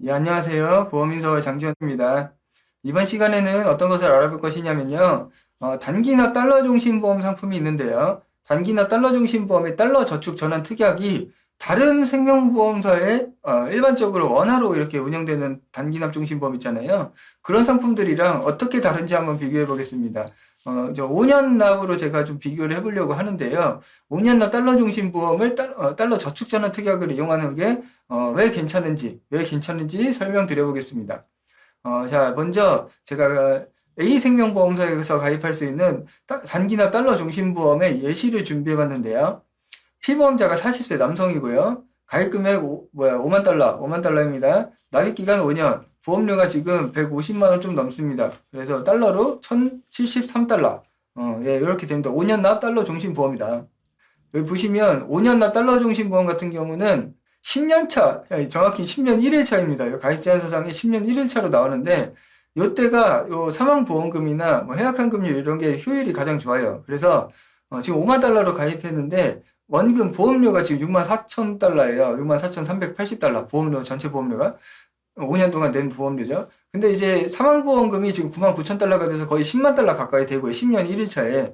예, 안녕하세요. 보험인서울 장지원입니다. 이번 시간에는 어떤 것을 알아볼 것이냐면요. 단기납 달러 중심 보험 상품이 있는데요. 단기납 달러 중심 보험의 달러 저축 전환 특약이 다른 생명보험사의 일반적으로 원화로 이렇게 운영되는 단기납 중심 보험 있잖아요. 그런 상품들이랑 어떻게 다른지 한번 비교해 보겠습니다. 5년 납으로 제가 좀 비교를 해보려고 하는데요. 5년 납 달러 중심 보험을 달러 저축 전환 특약을 이용하는 게 왜 괜찮은지 설명드려 보겠습니다. 자, 먼저 제가 A생명보험사에서 가입할 수 있는 단기납 달러 중심보험의 예시를 준비해 봤는데요. 피보험자가 40세 남성이고요. 가입금액 5만 달러, 5만 달러입니다. 납입기간 5년, 보험료가 지금 150만 원 좀 넘습니다. 그래서 달러로 1073달러. 예, 이렇게 됩니다. 5년 납 달러 중심보험이다. 여기 보시면 5년 납 달러 중심보험 같은 경우는 10년 차, 정확히 10년 1일 차입니다. 가입제한서상에 10년 1일 차로 나오는데, 요때가 요 사망보험금이나 뭐 해약환급률 이런 게 효율이 가장 좋아요. 그래서 지금 5만 달러로 가입했는데, 원금 보험료가 지금 6만 4천 달러예요. 6만 4,380달러. 보험료, 전체 보험료가. 5년 동안 낸 보험료죠. 근데 이제 사망보험금이 지금 9만 9천 달러가 돼서 거의 10만 달러 가까이 되고요. 10년 1일 차에.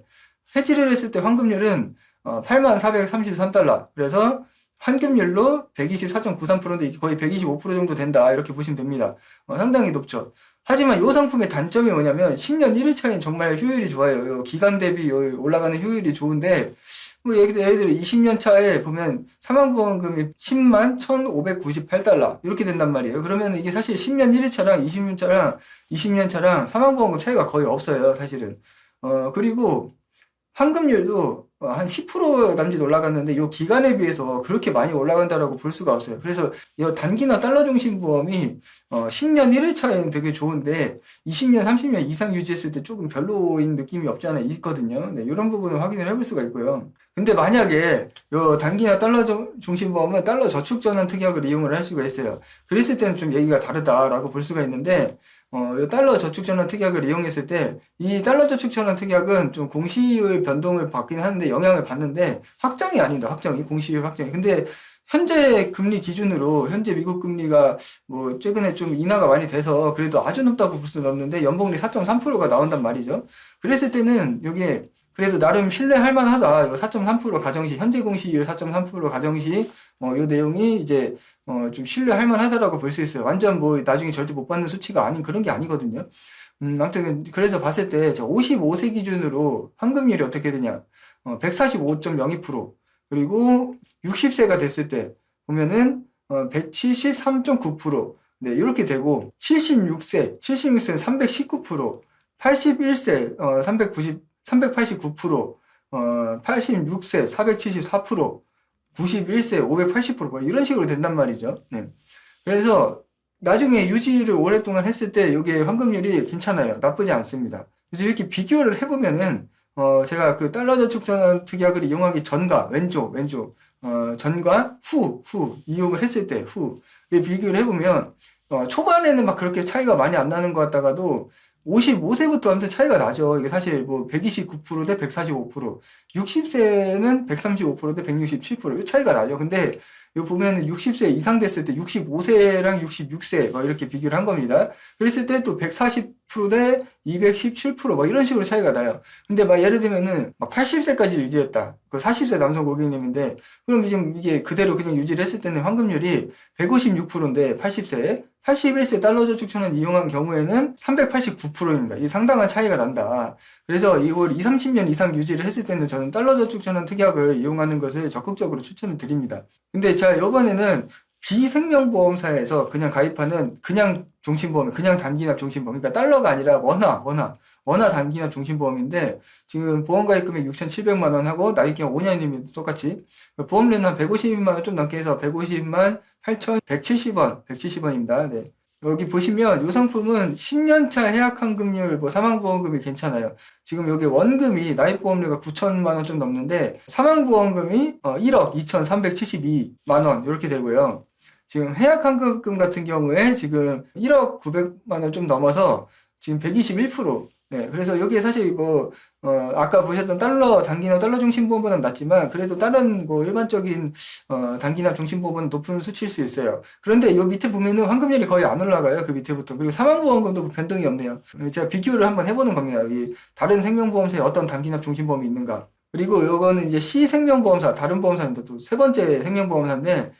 해지를 했을 때 환급률은 8만 433달러. 그래서 환급률로 124.93%인데 이게 거의 125% 정도 된다. 이렇게 보시면 됩니다. 상당히 높죠. 하지만 이 상품의 단점이 뭐냐면 10년 1일 차인 정말 효율이 좋아요. 기간 대비 올라가는 효율이 좋은데 뭐 예를 들어 20년 차에 보면 사망보험금이 10만 1,598달러 이렇게 된단 말이에요. 그러면 이게 사실 10년 1일 차랑 20년 차랑 사망보험금 차이가 거의 없어요. 사실은. 그리고 환급률도 한 10% 남짓 올라갔는데 이 기간에 비해서 그렇게 많이 올라간다라고 볼 수가 없어요. 그래서 이 단기나 달러 중심 보험이 10년 1일 차에는 되게 좋은데 20년, 30년 이상 유지했을 때 조금 별로인 느낌이 없지 않아 있거든요. 네, 이런 부분을 확인을 해볼 수가 있고요. 근데 만약에 이 단기나 달러 중심 보험은 달러 저축 전환 특약을 이용을 할 수가 있어요. 그랬을 때는 좀 얘기가 다르다라고 볼 수가 있는데 이 달러 저축전환 특약을 이용했을 때, 이 달러 저축전환 특약은 좀 공시율 변동을 받긴 하는데, 영향을 받는데, 확정이 아닙니다. 확정이, 공시율 확정이. 근데, 현재 금리 기준으로, 현재 미국 금리가 뭐, 최근에 좀 인하가 많이 돼서, 그래도 아주 높다고 볼 수는 없는데, 연봉리 4.3%가 나온단 말이죠. 그랬을 때는, 여기에, 그래도 나름 신뢰할 만하다. 이거 4.3% 가정시, 현재 공시율 4.3% 가정시, 이 내용이 이제, 좀 신뢰할 만하다라고 볼 수 있어요. 완전 뭐, 나중에 절대 못 받는 수치가 아닌 그런 게 아니거든요. 아무튼, 그래서 봤을 때, 55세 기준으로 환급률이 어떻게 되냐. 145.02%. 그리고 60세가 됐을 때, 보면은, 173.9%. 네, 이렇게 되고, 76세는 319%. 81세, 389%. 86세, 474%. 91세 580%, 뭐 이런 식으로 된단 말이죠. 네. 그래서 나중에 유지를 오랫동안 했을 때 이게 환급률이 괜찮아요. 나쁘지 않습니다. 그래서 이렇게 비교를 해보면은 제가 그 달러 저축 전환 특약을 이용하기 전과 전과 후 이용을 했을 때 비교를 해보면 초반에는 막 그렇게 차이가 많이 안 나는 것 같다가도 55세부터 아무튼 차이가 나죠. 이게 사실 뭐 129%대 145%, 60세는 135%대 167%, 이 차이가 나죠. 근데 이거 보면 60세 이상 됐을 때 65세랑 66세 막 이렇게 비교를 한 겁니다. 그랬을 때 또 140%대 217%막 이런 식으로 차이가 나요. 근데 막 예를 들면은 막 80세까지 유지했다. 그 40세 남성 고객님인데 그럼 지금 이게 그대로 그냥 유지를 했을 때는 환급률이 156%인데 80세에 81세 달러 저축 전환 이용한 경우에는 389%입니다. 이 상당한 차이가 난다. 그래서 이걸 20, 30년 이상 유지를 했을 때는 저는 달러 저축 전환 특약을 이용하는 것을 적극적으로 추천을 드립니다. 근데 자, 이번에는 비생명보험사에서 그냥 가입하는 그냥 종신보험, 그냥 단기납 종신보험, 그러니까 달러가 아니라 원화 단기납 종신보험인데 지금 보험가입금액 6,700만 원 하고 납입기간 5년이면 똑같이 보험료는 한 150만 원 좀 넘게 해서 150만 8,170원입니다. 네. 여기 보시면 이 상품은 10년차 해약환급률 뭐 사망보험금이 괜찮아요. 지금 여기 원금이 납입보험료가 9천만 원 좀 넘는데 사망보험금이 1억 2,372만 원 이렇게 되고요. 지금 해약환급금 같은 경우에 지금 1억 900만 원 좀 넘어서 지금 121% 네, 그래서 여기에 사실 아까 보셨던 단기납 달러 중심보험보다는 낮지만, 그래도 다른 일반적인, 단기납 중심보험은 높은 수치일 수 있어요. 그런데 요 밑에 보면은 환급률이 거의 안 올라가요. 그 밑에부터. 그리고 사망보험금도 변동이 없네요. 제가 비교를 한번 해보는 겁니다. 이 다른 생명보험사에 어떤 단기납 중심보험이 있는가. 그리고 요거는 이제 C생명보험사, 다른 보험사인데 또 세 번째 생명보험사인데,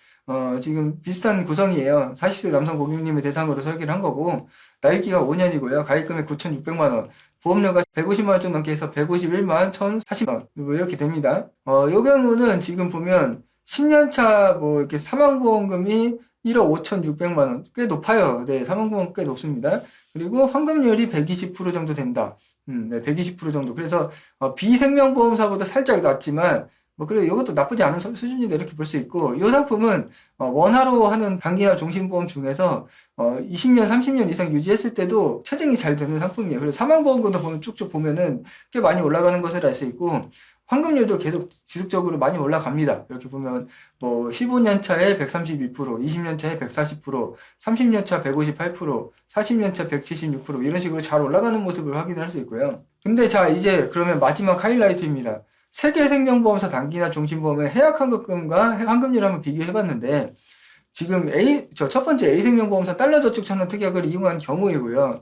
지금 비슷한 구성이에요. 40세 남성 고객님을 대상으로 설계를 한 거고, 나이기가 5년이고요. 가입금액 9,600만 원. 보험료가 150만 원 좀 넘게 해서 151만 1,040만 원. 이렇게 됩니다. 요 경우는 지금 보면 10년차 이렇게 사망보험금이 1억 5,600만 원. 꽤 높아요. 네, 사망보험 꽤 높습니다. 그리고 환급률이 120% 정도 된다. 네, 120% 정도. 그래서, 비생명보험사보다 살짝 낮지만, 그래, 이것도 나쁘지 않은 수준이다, 이렇게 볼 수 있고, 이 상품은, 원화로 하는 단기납 종신보험 중에서, 20년, 30년 이상 유지했을 때도 체증이 잘 되는 상품이에요. 그래서 사망보험금도 보면 쭉쭉 보면은 꽤 많이 올라가는 것을 알 수 있고, 환급률도 계속 지속적으로 많이 올라갑니다. 이렇게 보면, 15년 차에 132%, 20년 차에 140%, 30년 차 158%, 40년 차 176%, 이런 식으로 잘 올라가는 모습을 확인할 수 있고요. 근데 자, 이제 그러면 마지막 하이라이트입니다. 세계생명보험사 단기납 종신보험의 해약 환급금과 환급률을 한번 비교해봤는데, 지금 첫 번째 A생명보험사 달러저축천원 특약을 이용한 경우이고요.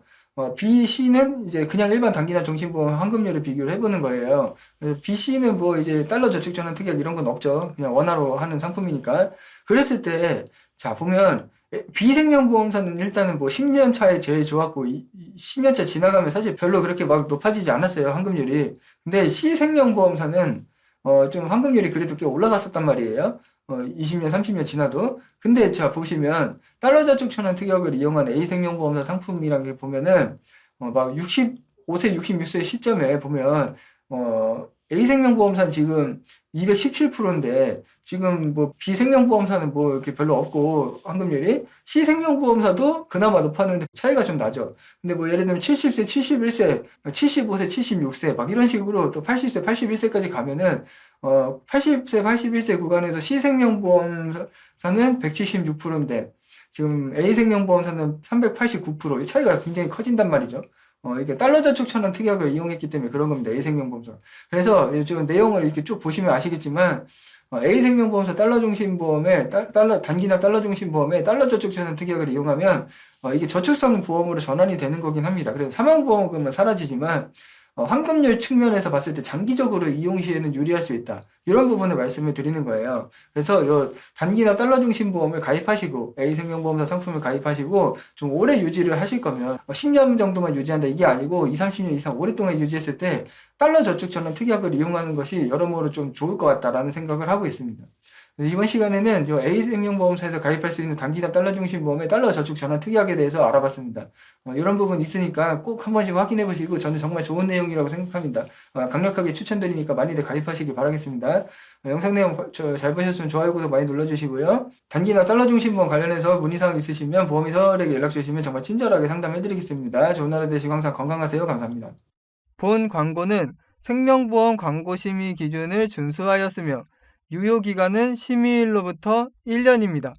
BC는 이제 그냥 일반 단기납 종신보험 환급률을 비교를 해보는 거예요. BC는 이제 달러저축천원 특약 이런 건 없죠. 그냥 원화로 하는 상품이니까. 그랬을 때, 자, 보면, B생명보험사는 일단은 10년 차에 제일 좋았고, 10년 차 지나가면 사실 별로 그렇게 막 높아지지 않았어요, 환급률이. 근데 C생명보험사는, 좀 환급률이 그래도 꽤 올라갔었단 말이에요. 20년, 30년 지나도. 근데 자, 보시면, 달러저축천원 특약을 이용한 A생명보험사 상품이라는 게 보면은, 막 65세, 66세 시점에 보면, A생명보험사는 지금 217%인데, 지금 B생명보험사는 이렇게 별로 없고, 환급률이, C생명보험사도 그나마 높았는데 차이가 좀 나죠. 근데 예를 들면 70세, 71세, 75세, 76세, 막 이런 식으로 또 80세, 81세까지 가면은, 80세, 81세 구간에서 C생명보험사는 176%인데, 지금 A생명보험사는 389%, 이 차이가 굉장히 커진단 말이죠. 이게 달러저축천원 특약을 이용했기 때문에 그런 겁니다. A생명보험사. 그래서 지금 내용을 이렇게 쭉 보시면 아시겠지만, A생명보험사 달러중심보험에, 단기납 달러중심보험에 달러저축천원 특약을 이용하면, 이게 저축성 보험으로 전환이 되는 거긴 합니다. 그래서 사망보험금은 사라지지만, 환급률 측면에서 봤을 때 장기적으로 이용 시에는 유리할 수 있다. 이런 부분을 말씀을 드리는 거예요. 그래서 단기납 달러 중심 보험을 가입하시고 A생명보험사 상품을 가입하시고 좀 오래 유지를 하실 거면 10년 정도만 유지한다 이게 아니고 2, 30년 이상 오랫동안 유지했을 때 달러 저축천원 특약을 이용하는 것이 여러모로 좀 좋을 것 같다라는 생각을 하고 있습니다. 이번 시간에는 A생명보험사에서 가입할 수 있는 단기납 달러 중심 보험의 달러 저축 전환 특약에 대해서 알아봤습니다. 이런 부분 있으니까 꼭 한 번씩 확인해 보시고 저는 정말 좋은 내용이라고 생각합니다. 강력하게 추천드리니까 많이들 가입하시길 바라겠습니다. 영상 내용 잘 보셨으면 좋아요, 구독 많이 눌러주시고요. 단기납 달러 중심 보험 관련해서 문의사항 있으시면 보험이사에게 연락 주시면 정말 친절하게 상담해 드리겠습니다. 좋은 하루 되시고 항상 건강하세요. 감사합니다. 본 광고는 생명보험 광고심의 기준을 준수하였으며 유효기간은 심의일로부터 1년입니다.